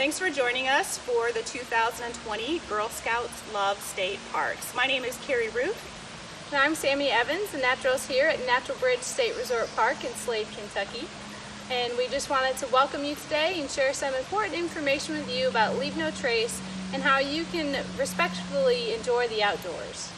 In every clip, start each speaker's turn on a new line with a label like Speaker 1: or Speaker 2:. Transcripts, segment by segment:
Speaker 1: Thanks for joining us for the 2020 Girl Scouts Love State Parks. My name is Carrie Ruth.
Speaker 2: And I'm Sammy Evans, the naturalist here at Natural Bridge State Resort Park in Slade, Kentucky. And we just wanted to welcome you today and share some important information with you about Leave No Trace and how you can respectfully enjoy the outdoors.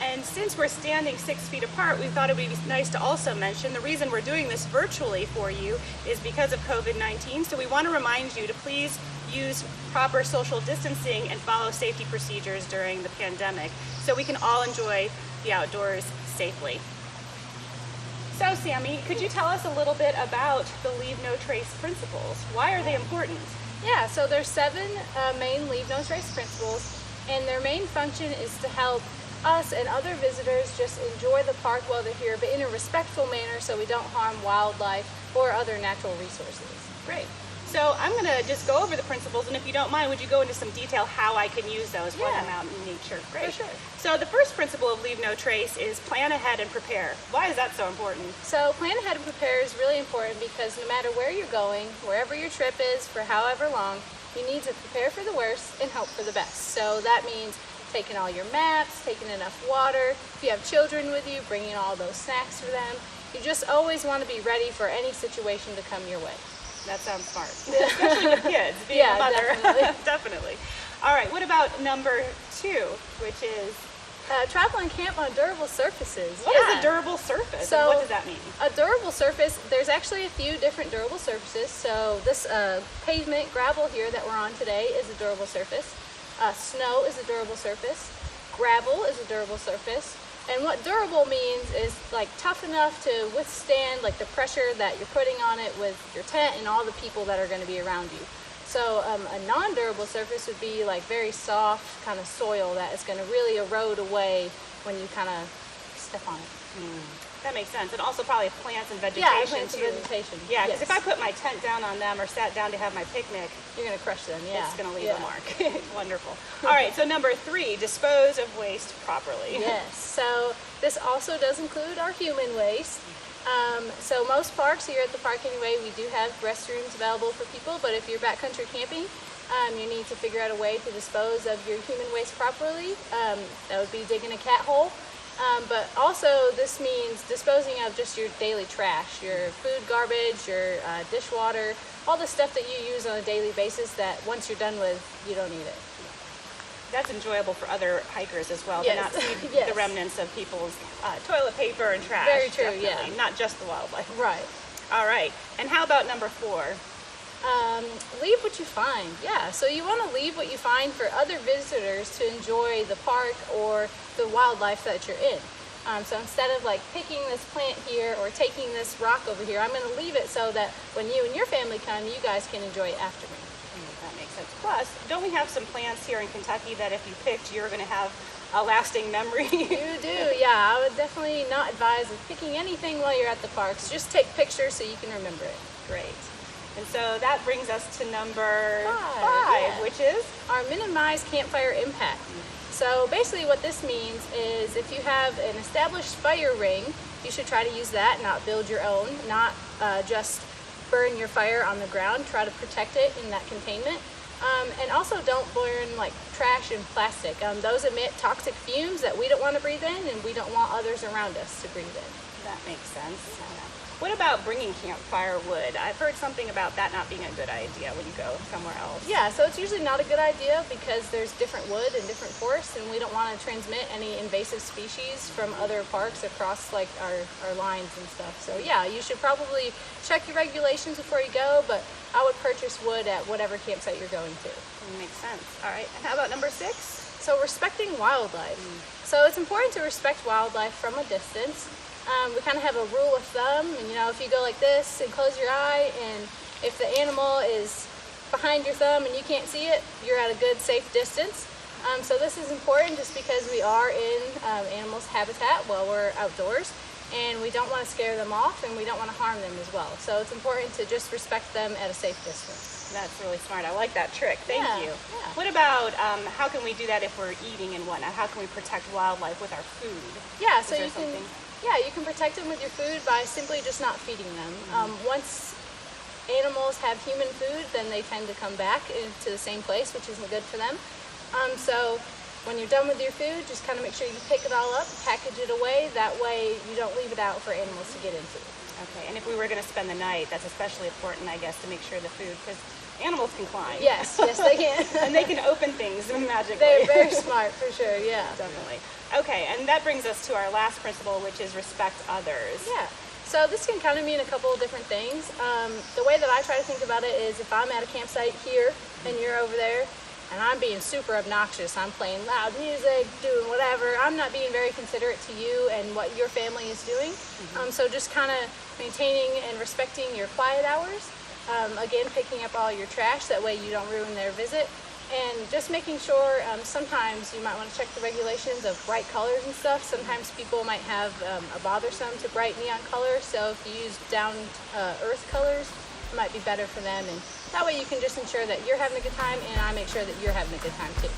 Speaker 1: And since we're standing 6 feet apart, we thought it would be nice to also mention the reason we're doing this virtually for you is because of COVID-19. So we want to remind you to please use proper social distancing and follow safety procedures during the pandemic so we can all enjoy the outdoors safely. So Sammy, could you tell us a little bit about the Leave No Trace principles? Why are they important?
Speaker 2: Yeah, so there's 7 main Leave No Trace principles, and their main function is to help us and other visitors just enjoy the park while they're here, but in a respectful manner so we don't harm wildlife or other natural resources.
Speaker 1: Great. So I'm going to just go over the principles, and if you don't mind, would you go into some detail how I can use those when I'm out in nature? Great.
Speaker 2: For sure.
Speaker 1: So the first principle of Leave No Trace is plan ahead and prepare. Why is that so important?
Speaker 2: So plan ahead and prepare is really important because no matter where you're going, wherever your trip is for however long, you need to prepare for the worst and hope for the best. So that means taking all your maps, taking enough water. If you have children with you, bringing all those snacks for them. You just always want to be ready for any situation to come your way.
Speaker 1: That sounds smart, especially with kids, being a mother.
Speaker 2: Definitely.
Speaker 1: Definitely. All right, what about number 2, which is?
Speaker 2: Travel and camp on durable surfaces.
Speaker 1: What is a durable surface?
Speaker 2: So
Speaker 1: and what does that mean?
Speaker 2: A durable surface, there's actually a few different durable surfaces. So this pavement, gravel here that we're on today is a durable surface. Snow is a durable surface. Gravel is a durable surface. And what durable means is like tough enough to withstand like the pressure that you're putting on it with your tent and all the people that are going to be around you. So a non-durable surface would be like very soft kind of soil that is going to really erode away when you kind of step on it.
Speaker 1: That makes sense. And also probably plants and vegetation
Speaker 2: plants
Speaker 1: too.
Speaker 2: and vegetation.
Speaker 1: Yeah, because if I put my tent down on them or sat down to have my picnic,
Speaker 2: you're going to crush them. Yeah,
Speaker 1: it's going to leave a mark. Wonderful. All right, so number 3, dispose of waste properly.
Speaker 2: Yes, so this also does include our human waste. So most parks here at the park anyway, we do have restrooms available for people, but if you're backcountry camping, you need to figure out a way to dispose of your human waste properly. That would be digging a cat hole. But also this means disposing of just your daily trash, your food garbage, your dishwater, all the stuff that you use on a daily basis that once you're done with, you don't need it.
Speaker 1: That's enjoyable for other hikers as well,
Speaker 2: Yes.
Speaker 1: to not see
Speaker 2: Yes.
Speaker 1: the remnants of people's toilet paper and trash.
Speaker 2: Very true,
Speaker 1: definitely.
Speaker 2: yeah.
Speaker 1: Not just the wildlife.
Speaker 2: Right.
Speaker 1: All right, and how about number 4?
Speaker 2: Leave what you find. Yeah, so you want to leave what you find for other visitors to enjoy the park or the wildlife that you're in. So instead of like picking this plant here or taking this rock over here, I'm going to leave it so that when you and your family come, you guys can enjoy it after me.
Speaker 1: That makes sense. Plus, don't we have some plants here in Kentucky that if you picked, you're going to have a lasting memory?
Speaker 2: You do, yeah. I would definitely not advise of picking anything while you're at the parks. Just take pictures so you can remember it.
Speaker 1: Great. And so that brings us to number 5,
Speaker 2: yeah.
Speaker 1: which is?
Speaker 2: Our minimize campfire impact. So basically what this means is if you have an established fire ring, you should try to use that, not build your own, not just burn your fire on the ground. Try to protect it in that containment. And also don't burn like trash and plastic. Those emit toxic fumes that we don't want to breathe in and we don't want others around us to breathe in.
Speaker 1: That makes sense. What about bringing campfire wood? I've heard something about that not being a good idea when you go somewhere else.
Speaker 2: Yeah, so it's usually not a good idea because there's different wood and different forests, and we don't want to transmit any invasive species from other parks across like our lines and stuff. So yeah, you should probably check your regulations before you go, but I would purchase wood at whatever campsite you're going to.
Speaker 1: Makes sense. All right, and how about number 6?
Speaker 2: So respecting wildlife. So it's important to respect wildlife from a distance. We kind of have a rule of thumb, and if you go like this and close your eye, and if the animal is behind your thumb and you can't see it, you're at a good safe distance. So this is important just because we are in animals' habitat while we're outdoors, and we don't want to scare them off and we don't want to harm them as well. So it's important to just respect them at a safe distance.
Speaker 1: That's really smart. I like that trick. Thank you.
Speaker 2: Yeah.
Speaker 1: What about how can we do that if we're eating and whatnot? How can we protect wildlife with our food?
Speaker 2: Yeah, so you can protect them with your food by simply just not feeding them. Once animals have human food, then they tend to come back into the same place, which isn't good for them. So when you're done with your food, just kind of make sure you pick it all up, package it away. That way you don't leave it out for animals to get into.
Speaker 1: Okay, and if we were going to spend the night, that's especially important, I guess, to make sure the food, because animals can climb.
Speaker 2: Yes, yes they can.
Speaker 1: And they can open things magically.
Speaker 2: They're very smart, for sure, yeah.
Speaker 1: Definitely. Okay, and that brings us to our last principle, which is respect others.
Speaker 2: Yeah, so this can kind of mean a couple of different things. The way that I try to think about it is if I'm at a campsite here and you're over there, and I'm being super obnoxious, I'm playing loud music, doing whatever, I'm not being very considerate to you and what your family is doing. So just kind of maintaining and respecting your quiet hours. Again, picking up all your trash, that way you don't ruin their visit. And just making sure, sometimes you might want to check the regulations of bright colors and stuff. Sometimes people might have a bothersome to bright neon color, so if you use down earth colors, it might be better for them. And that way you can just ensure that you're having a good time, and I make sure that you're having a good time too.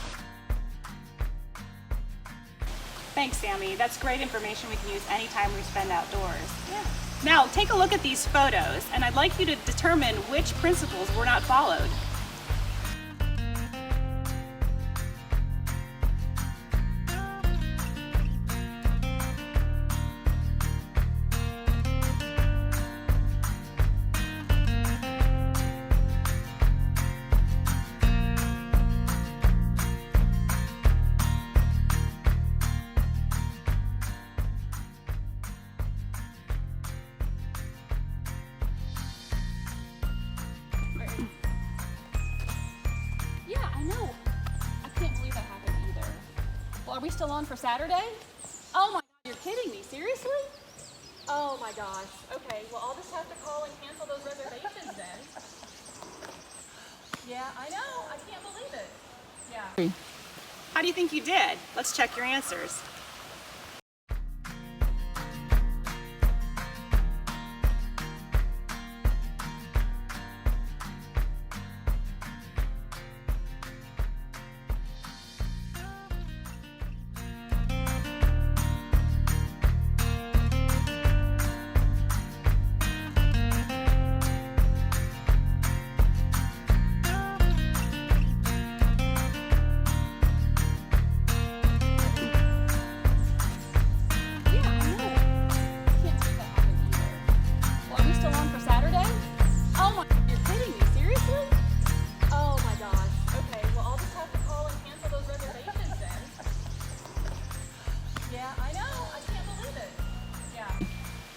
Speaker 1: Thanks, Sammy. That's great information we can use anytime we spend outdoors.
Speaker 2: Yeah.
Speaker 1: Now, take a look at these photos, and I'd like you to determine which principles were not followed.
Speaker 3: Yeah, I know. I can't believe that happened either. Well, are we still on for Saturday? Oh my God, you're kidding me. Seriously? Oh my gosh. Okay, well, I'll just have to call and cancel those reservations then. Yeah, I know. I can't believe it. Yeah.
Speaker 1: How do you think you did? Let's check your answers.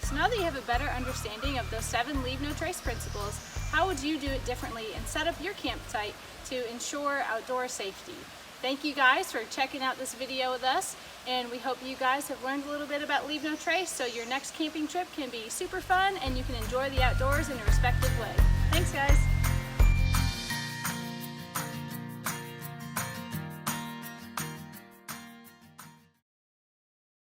Speaker 1: So now that you have a better understanding of those 7 Leave No Trace principles, how would you do it differently and set up your campsite to ensure outdoor safety? Thank you guys for checking out this video with us, and we hope you guys have learned a little bit about Leave No Trace so your next camping trip can be super fun and you can enjoy the outdoors in a respectful way. Thanks guys!